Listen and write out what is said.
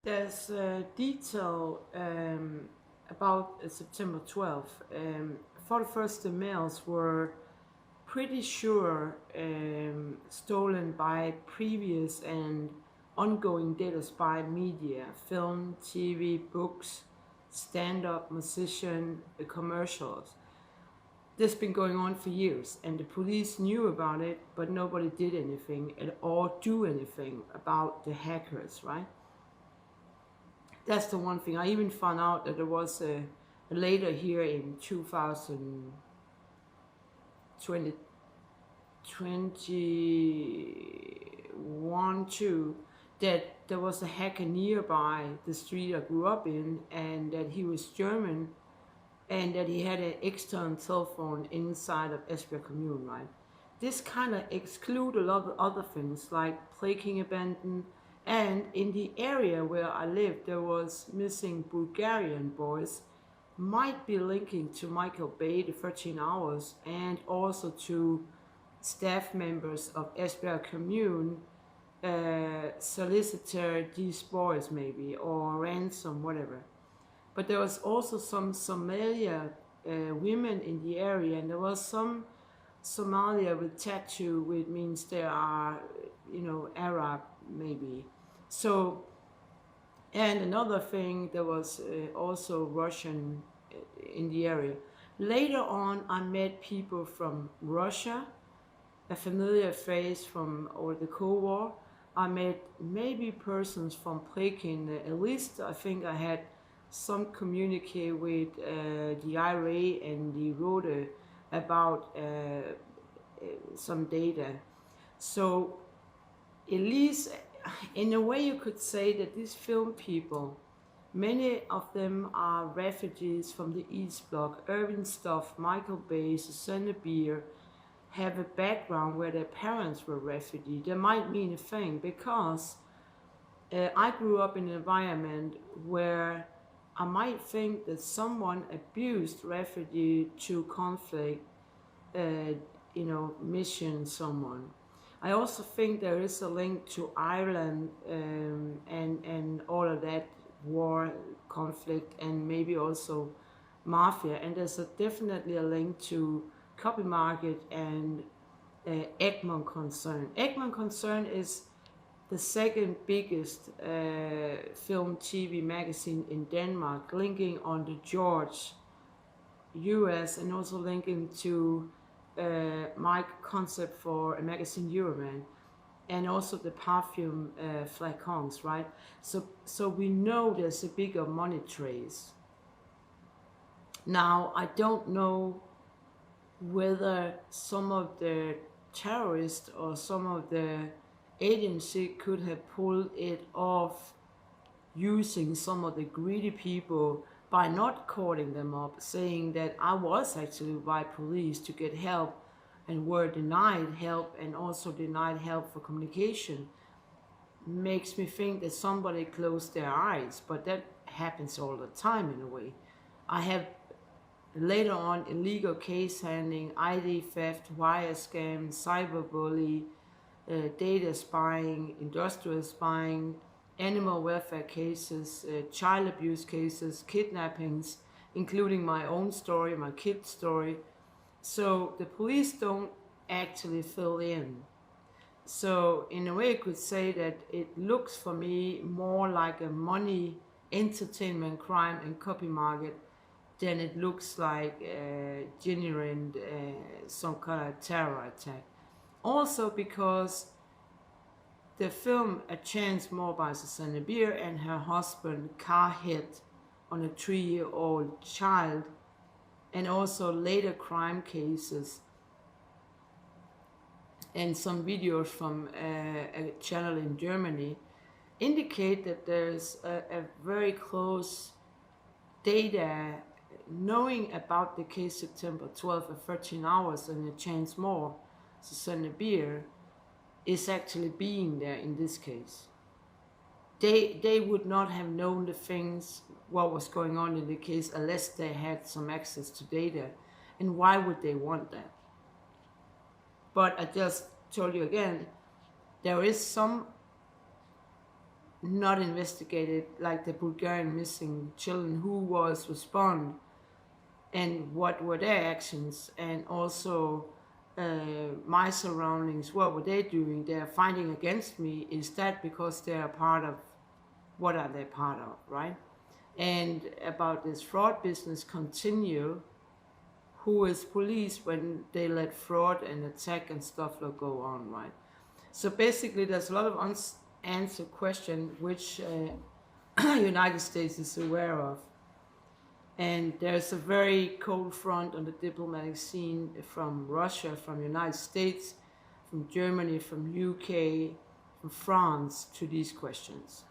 There's detail about September 12th. For the first, the mails were pretty sure stolen by previous and ongoing data spy media, film, TV, books, stand-up, musician, commercials. This has been going on for years, and the police knew about it, but nobody did anything or do anything about the hackers, right? That's the one thing. I even found out that there was later here in 2020, 21 too, that there was a hacker nearby the street I grew up in, and that he was German, and that he had an external cell phone inside of Esbjerg commune, right? This kind of exclude a lot of other things like plaguing abandon, and in the area where I lived there was missing Bulgarian boys, might be linking to Michael Bay, the 13 hours, and also to staff members of Esbjerg commune, solicitor these boys maybe, or ransom, whatever. But there was also some Somalia women in the area, and there was some Somalia with tattoo, which means they are, Arab maybe. So, and another thing, there was also Russian in the area. Later on, I met people from Russia, a familiar face from over the Cold War. I met maybe persons from Peking. At least I think I had some communicate with the IRA and the Rode about some data. So at least in a way you could say that these film people, many of them are refugees from the East Bloc. Irving Stuff, Michael Bay, Susanne Bier have a background where their parents were refugees. That might mean a thing, because I grew up in an environment where I might think that someone abused refugee to conflict, mission someone. I also think there is a link to Ireland, and all of that war, conflict, and maybe also mafia. And there's definitely a link to copy market and Egmont concern. Egmont concern is the second biggest film TV magazine in Denmark, linking on the George US, and also linking to my concept for a magazine Euroman, and also the perfume flacons, right? So we know there's a bigger money trace. Now I don't know whether some of the terrorists or some of the agency could have pulled it off using some of the greedy people by not calling them up, saying that I was actually by police to get help and were denied help, and also denied help for communication. Makes me think that somebody closed their eyes, but that happens all the time in a way. I have later on illegal case handling, ID theft, wire scam, cyberbully, data spying, industrial spying, animal welfare cases, child abuse cases, kidnappings, including my own story, my kid's story. So the police don't actually fill in. So in a way I could say that it looks for me more like a money, entertainment, crime and copy market than it looks like genuine some kind of terror attack. Also because the film A Chance More by Susanne Bier and her husband car hit on a 3-year-old child, and also later crime cases and some videos from a channel in Germany indicate that there's a very close data knowing about the case September 12 or 13 hours and A Chance More, Susanne Bier, is actually being there in this case. They would not have known the things, what was going on in the case, unless they had some access to data. And why would they want that? But I just told you again, there is some not investigated, like the Bulgarian missing children, who was respond and what were their actions, and also my surroundings, what were they doing? They're fighting against me. Is that because they're part of, what are they part of, right? And about this fraud business continue, who is police when they let fraud and attack and stuff like go on, right? So basically, there's a lot of unanswered questions which United States is aware of, and there's a very cold front on the diplomatic scene from Russia, from United States, from Germany, from UK, from France to these questions.